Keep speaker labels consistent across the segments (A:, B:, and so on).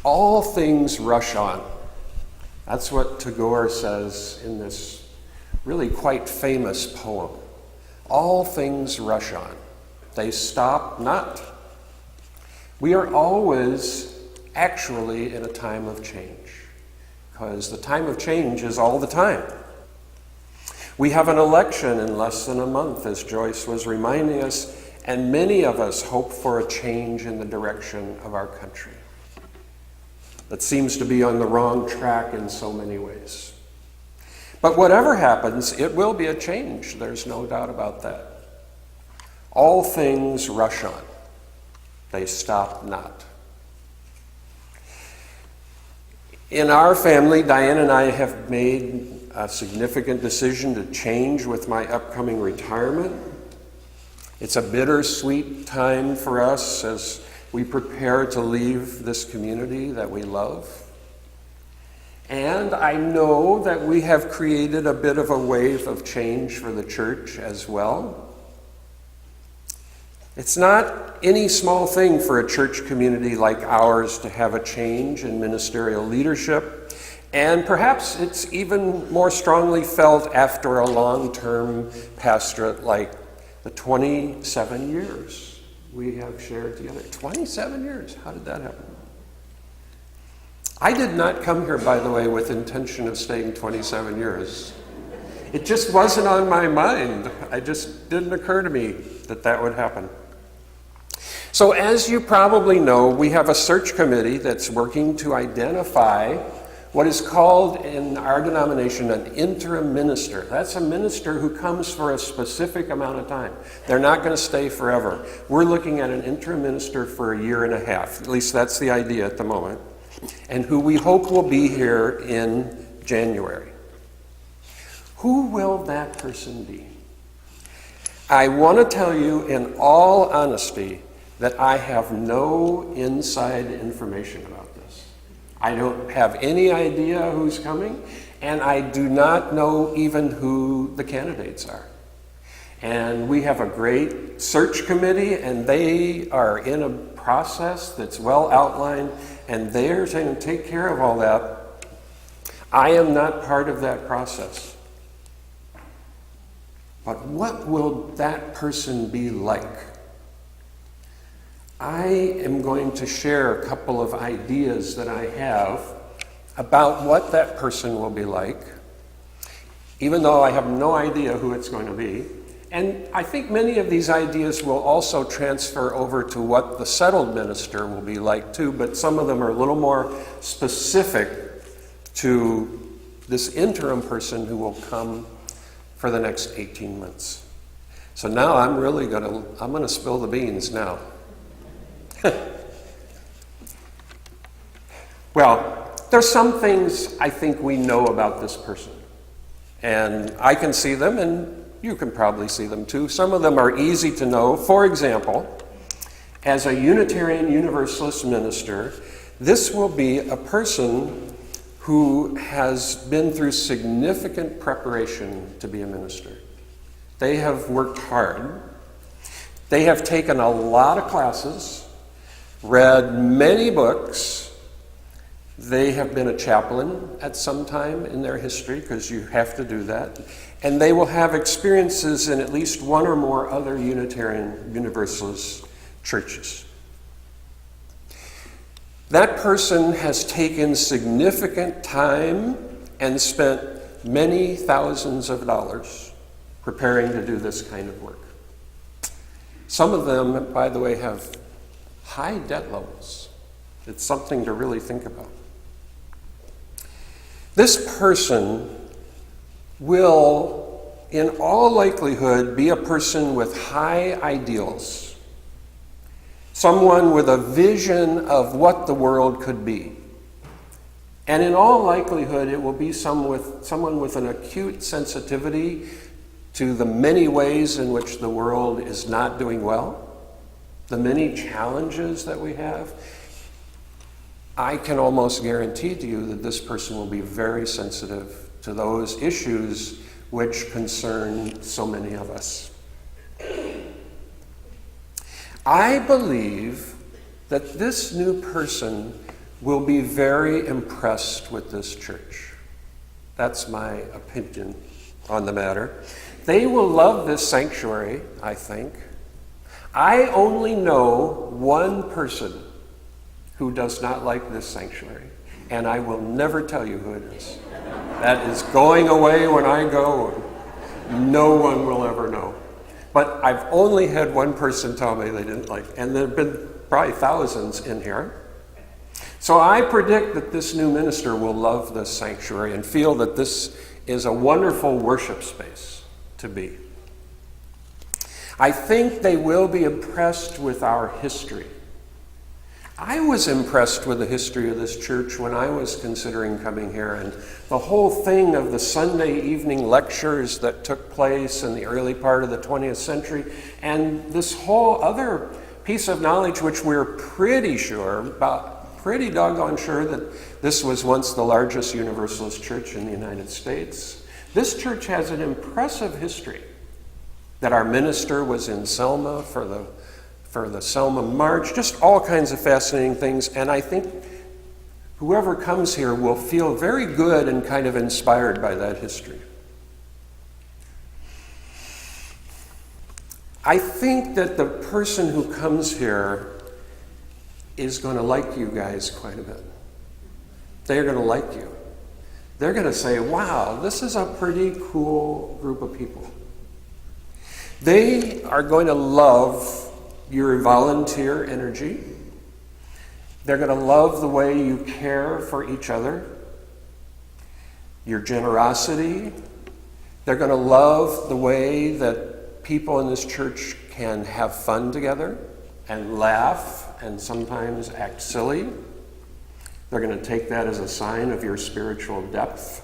A: All things rush on. That's what Tagore says in this really quite famous poem. All things rush on. They stop not. We are always actually in a time of change, because the time of change is all the time. We have an election in less than a month, as Joyce was reminding us, and many of us hope for a change in the direction of our country that seems to be on the wrong track in so many ways. But whatever happens, it will be a change. There's no doubt about that. All things rush on. They stop not. In our family, Diane and I have made a significant decision to change with my upcoming retirement. It's a bittersweet time for us as we prepare to leave this community that we love. And I know that we have created a bit of a wave of change for the church as well. It's not any small thing for a church community like ours to have a change in ministerial leadership. And perhaps it's even more strongly felt after a long-term pastorate like the 27 years we have shared together. 27 years, how did that happen? I did not come here, by the way, with intention of staying 27 years. It just wasn't on my mind. It just didn't occur to me that that would happen. So as you probably know, we have a search committee that's working to identify what is called in our denomination an interim minister. That's a minister who comes for a specific amount of time. They're not going to stay forever. We're looking at an interim minister for a year and a half. At least that's the idea at the moment. And who we hope will be here in January. Who will that person be? I want to tell you in all honesty that I have no inside information about this. I don't have any idea who's coming, and I do not know even who the candidates are. And we have a great search committee, and they are in a process that's well outlined, and they're going to take care of all that. I am not part of that process. But what will that person be like? I am going to share a couple of ideas that I have about what that person will be like, even though I have no idea who it's going to be. And I think many of these ideas will also transfer over to what the settled minister will be like too, but some of them are a little more specific to this interim person who will come for the next 18 months. So now I'm going to spill the beans now. Well, there's some things I think we know about this person. And I can see them, and you can probably see them too. Some of them are easy to know. For example, as a Unitarian Universalist minister, this will be a person who has been through significant preparation to be a minister. They have worked hard. They have taken a lot of classes, read many books. They have been a chaplain at some time in their history, because you have to do that. And they will have experiences in at least one or more other Unitarian Universalist churches. That person has taken significant time and spent many thousands of dollars preparing to do this kind of work. Some of them, by the way, have high debt levels. It's something to really think about. This person will, in all likelihood, be a person with high ideals. Someone with a vision of what the world could be. And in all likelihood, it will be someone with an acute sensitivity to the many ways in which the world is not doing well, the many challenges that we have. I can almost guarantee to you that this person will be very sensitive to those issues which concern so many of us. I believe that this new person will be very impressed with this church. That's my opinion on the matter. They will love this sanctuary, I think. I only know one person who does not like this sanctuary, and I will never tell you who it is. That is going away when I go. No one will ever know. But I've only had one person tell me they didn't like it, and there have been probably thousands in here. So I predict that this new minister will love this sanctuary and feel that this is a wonderful worship space to be. I think they will be impressed with our history. I was impressed with the history of this church when I was considering coming here, and the whole thing of the Sunday evening lectures that took place in the early part of the 20th century, and this whole other piece of knowledge which we're pretty doggone sure that this was once the largest Universalist church in the United States. This church has an impressive history, that our minister was in Selma for the Selma March, just all kinds of fascinating things. And I think whoever comes here will feel very good and kind of inspired by that history. I think that the person who comes here is going to like you guys quite a bit. They're going to like you. They're going to say, wow, this is a pretty cool group of people. They are going to love your volunteer energy. They're going to love the way you care for each other, your generosity. They're going to love the way that people in this church can have fun together and laugh and sometimes act silly. They're going to take that as a sign of your spiritual depth.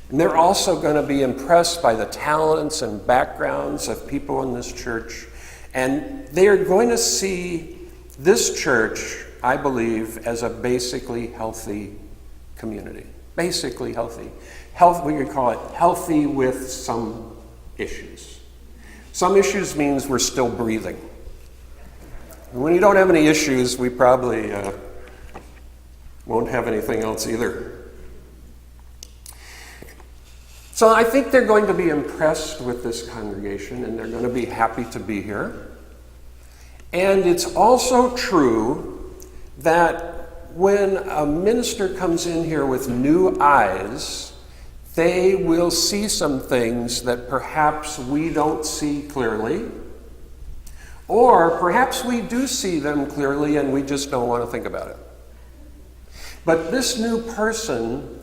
A: And they're also going to be impressed by the talents and backgrounds of people in this church. And they are going to see this church, I believe, as a basically healthy community. Basically healthy. We could call it healthy with some issues. Some issues means we're still breathing. And when you don't have any issues, we probably won't have anything else either. So I think they're going to be impressed with this congregation, and they're going to be happy to be here. And it's also true that when a minister comes in here with new eyes, they will see some things that perhaps we don't see clearly, or perhaps we do see them clearly and we just don't want to think about it. But this new person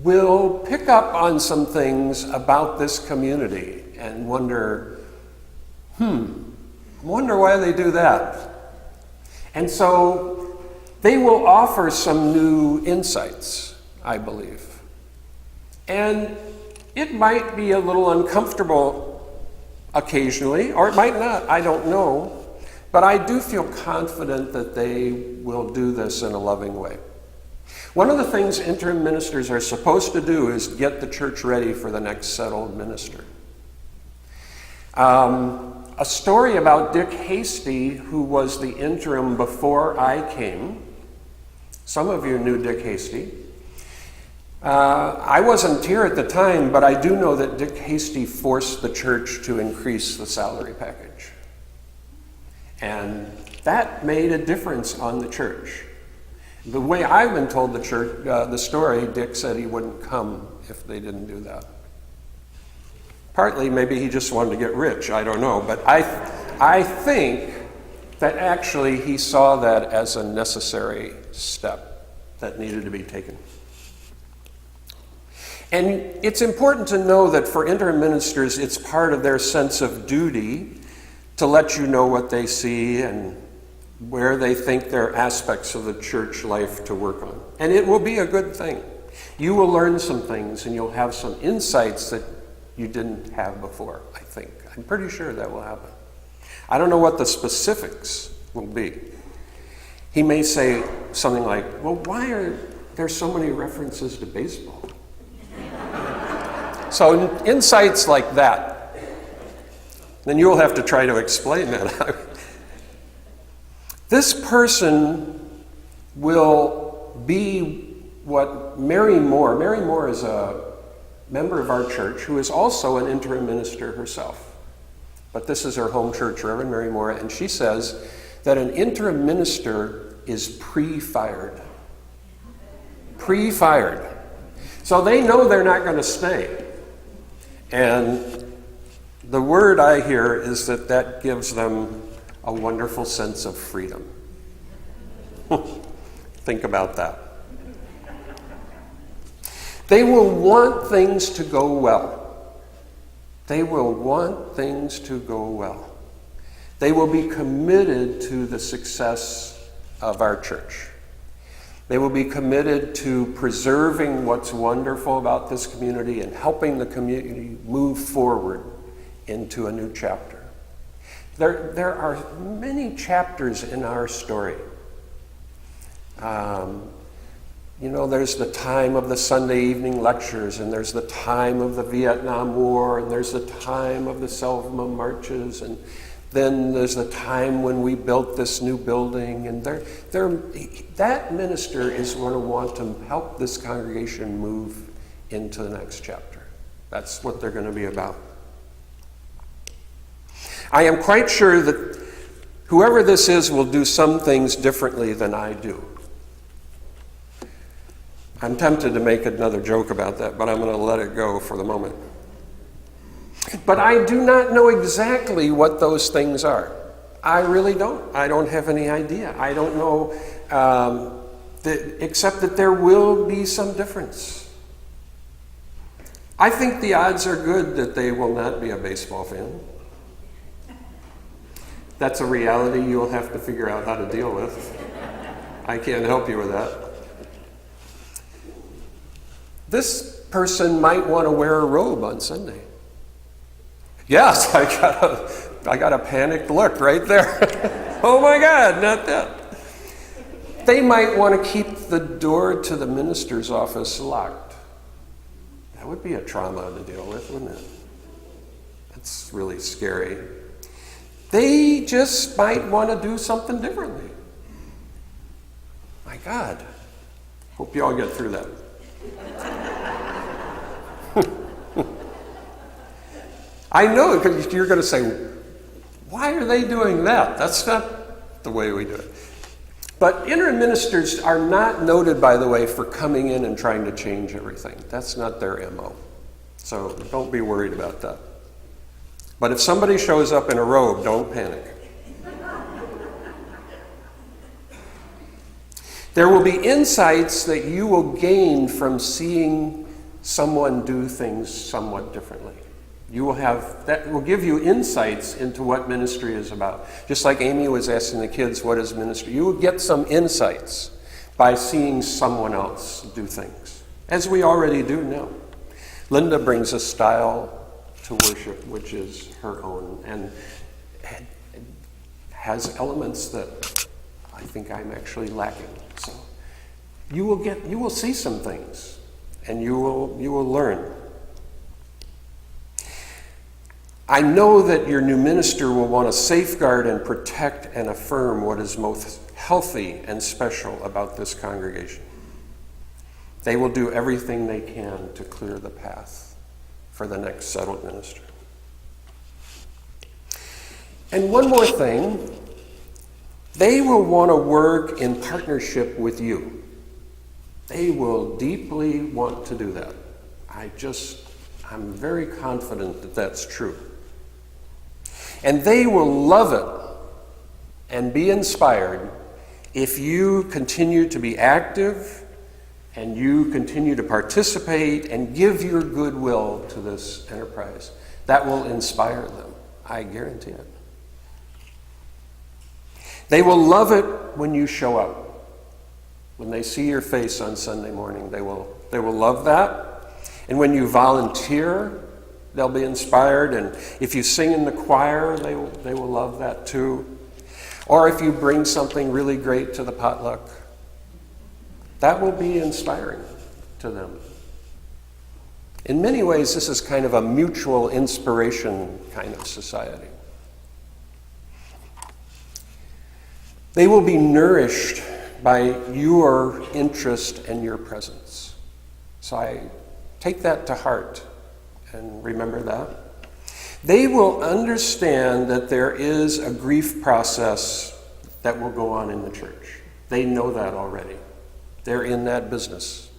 A: will pick up on some things about this community and wonder why they do that. And so they will offer some new insights, I believe. And it might be a little uncomfortable occasionally, or it might not, I don't know. But I do feel confident that they will do this in a loving way. One of the things interim ministers are supposed to do is get the church ready for the next settled minister. A story about Dick Hasty, who was the interim before I came. Some of you knew Dick Hasty. I wasn't here at the time, but I do know that Dick Hasty forced the church to increase the salary package. And that made a difference on the church. The way I've been told the story, Dick said he wouldn't come if they didn't do that. Partly, maybe he just wanted to get rich, I don't know. But I think that actually he saw that as a necessary step that needed to be taken. And it's important to know that for interim ministers, it's part of their sense of duty to let you know what they see and where they think there are aspects of the church life to work on. And it will be a good thing. You will learn some things and you'll have some insights that you didn't have before, I think. I'm pretty sure that will happen. I don't know what the specifics will be. He may say something like, well, why are there so many references to baseball? So insights like that. Then you'll have to try to explain that. This person will be what Mary Moore is a member of our church who is also an interim minister herself. But this is her home church, Reverend Mary Moore, and she says that an interim minister is pre-fired. Pre-fired. So they know they're not going to stay. And the word I hear is that gives them a wonderful sense of freedom. Think about that. They will want things to go well. They will want things to go well. They will be committed to the success of our church. They will be committed to preserving what's wonderful about this community and helping the community move forward into a new chapter. There are many chapters in our story. There's the time of the Sunday evening lectures, and there's the time of the Vietnam War, and there's the time of the Selma marches, and then there's the time when we built this new building. And that minister is going to want to help this congregation move into the next chapter. That's what they're going to be about. I am quite sure that whoever this is will do some things differently than I do. I'm tempted to make another joke about that, but I'm going to let it go for the moment. But I do not know exactly what those things are. I really don't. I don't have any idea. I don't know, except that there will be some difference. I think the odds are good that they will not be a baseball fan. That's a reality you'll have to figure out how to deal with. I can't help you with that. This person might want to wear a robe on Sunday. Yes, I got a panicked look right there. Oh my God, not that. They might want to keep the door to the minister's office locked. That would be a trauma to deal with, wouldn't it? That's really scary. They just might want to do something differently. My God. Hope you all get through that. I know, because you're going to say, why are they doing that? That's not the way we do it. But interim ministers are not noted, by the way, for coming in and trying to change everything. That's not their MO. So don't be worried about that. But if somebody shows up in a robe, don't panic. There will be insights that you will gain from seeing someone do things somewhat differently. That will give you insights into what ministry is about. Just like Amy was asking the kids, what is ministry? You will get some insights by seeing someone else do things, as we already do now. Linda brings a style to worship which is her own and has elements that I think I'm actually lacking. So you will see some things and you will learn. I know that your new minister will want to safeguard and protect and affirm what is most healthy and special about this congregation. They will do everything they can to clear the path for the next settled minister. And one more thing, they will want to work in partnership with you. They will deeply want to do that. I'm very confident that that's true. And they will love it and be inspired if you continue to be active and you continue to participate and give your goodwill to this enterprise. That will inspire them. I guarantee it. They will love it when you show up. When they see your face on Sunday morning, they will love that. And when you volunteer, they'll be inspired. And if you sing in the choir, they will love that too. Or if you bring something really great to the potluck, that will be inspiring to them. In many ways, this is kind of a mutual inspiration kind of society. They will be nourished by your interest and your presence. So I take that to heart and remember that. They will understand that there is a grief process that will go on in the church. They know that already. They're in that business.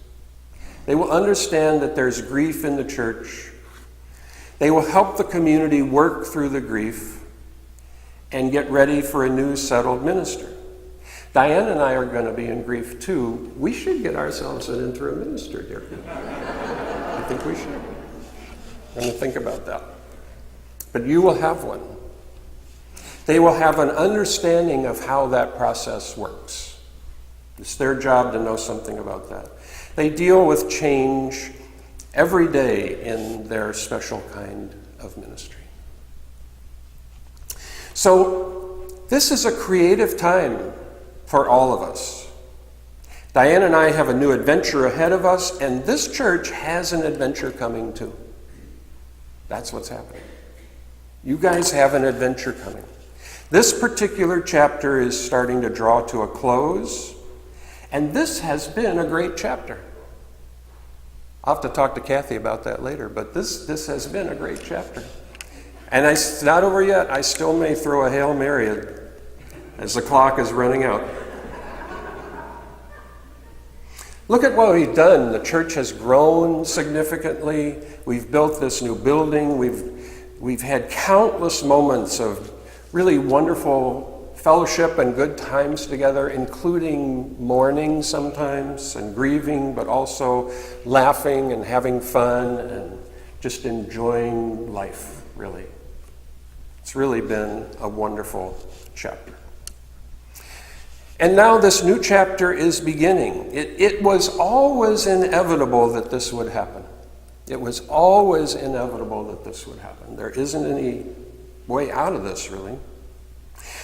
A: They will understand that there's grief in the church. They will help the community work through the grief and get ready for a new settled minister. Diane and I are going to be in grief too. We should get ourselves an interim minister, dear people. I think we should. I'm going to think about that. But you will have one. They will have an understanding of how that process works. It's their job to know something about that. They deal with change every day in their special kind of ministry. So this is a creative time for all of us. Diane and I have a new adventure ahead of us, and this church has an adventure coming too. That's what's happening. You guys have an adventure coming. This particular chapter is starting to draw to a close, and this has been a great chapter. I'll have to talk to Kathy about that later, but this has been a great chapter. And it's not over yet. I still may throw a Hail Mary as the clock is running out. Look at what we've done. The church has grown significantly. We've built this new building. We've had countless moments of really wonderful fellowship and good times together, including mourning sometimes and grieving, but also laughing and having fun and just enjoying life, really. It's really been a wonderful chapter. And now this new chapter is beginning. It was always inevitable that this would happen. It was always inevitable that this would happen. There isn't any way out of this, really.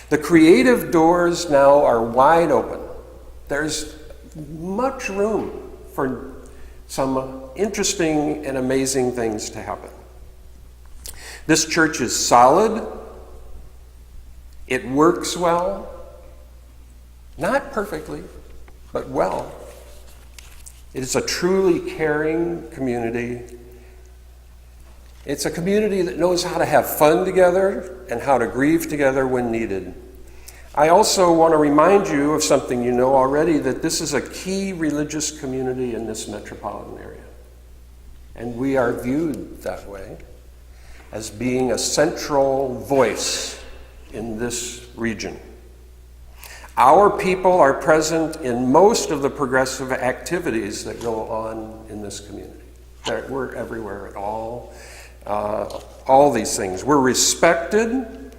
A: The creative doors now are wide open. There's much room for some interesting and amazing things to happen. This church is solid. It works well. Not perfectly, but well. It is a truly caring community. It's a community that knows how to have fun together and how to grieve together when needed. I also want to remind you of something you know already, that this is a key religious community in this metropolitan area. And we are viewed that way, as being a central voice in this region. Our people are present in most of the progressive activities that go on in this community. We're everywhere at all these things. We're respected,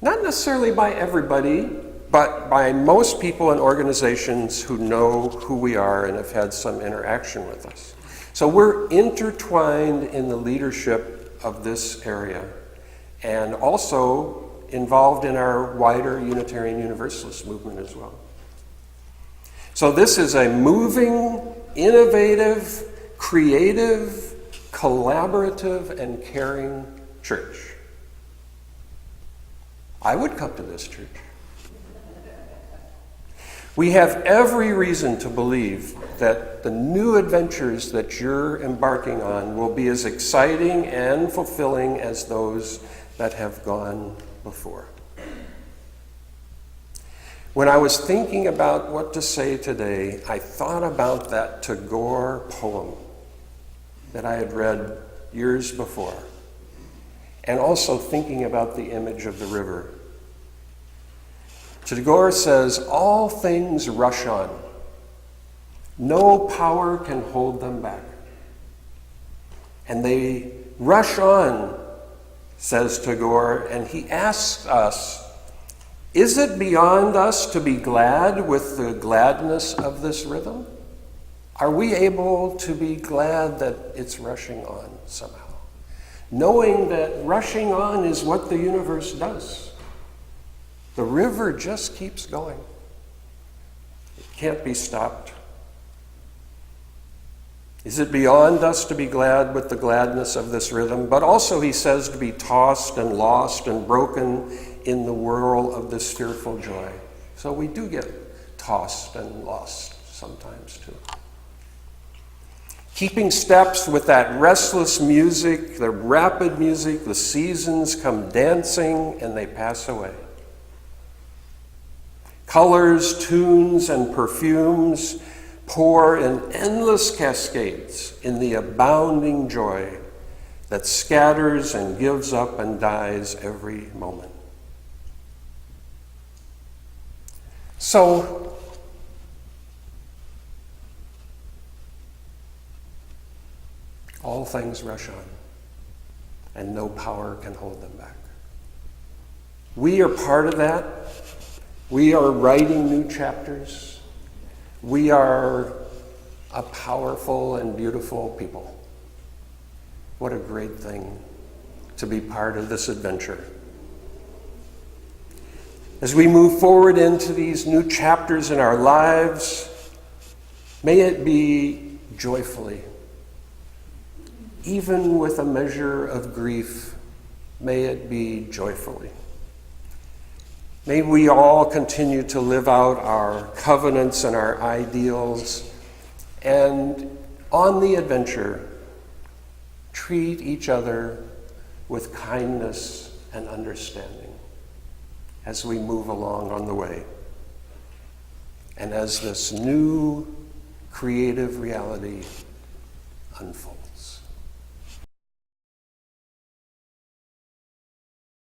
A: not necessarily by everybody, but by most people and organizations who know who we are and have had some interaction with us. So we're intertwined in the leadership of this area, and also involved in our wider Unitarian Universalist movement as well. So this is a moving, innovative, creative, collaborative, and caring church. I would come to this church. We have every reason to believe that the new adventures that you're embarking on will be as exciting and fulfilling as those that have gone before. When I was thinking about what to say today, I thought about that Tagore poem that I had read years before, and also thinking about the image of the river. Tagore says, "All things rush on. No power can hold them back. And they rush on," says Tagore, and he asks us, is it beyond us to be glad with the gladness of this rhythm? Are we able to be glad that it's rushing on somehow? Knowing that rushing on is what the universe does. The river just keeps going. It can't be stopped. Is it beyond us to be glad with the gladness of this rhythm? But also, he says, to be tossed and lost and broken in the whirl of this fearful joy. So we do get tossed and lost sometimes too. Keeping steps with that restless music, the rapid music, the seasons come dancing and they pass away. Colors, tunes, and perfumes pour in endless cascades in the abounding joy that scatters and gives up and dies every moment. So, all things rush on, and no power can hold them back. We are part of that. We are writing new chapters. We are a powerful and beautiful people. What a great thing to be part of this adventure. As we move forward into these new chapters in our lives, may it be joyfully. Even with a measure of grief, may it be joyfully. May we all continue to live out our covenants and our ideals, and on the adventure, treat each other with kindness and understanding as we move along on the way. And as this new creative reality unfolds.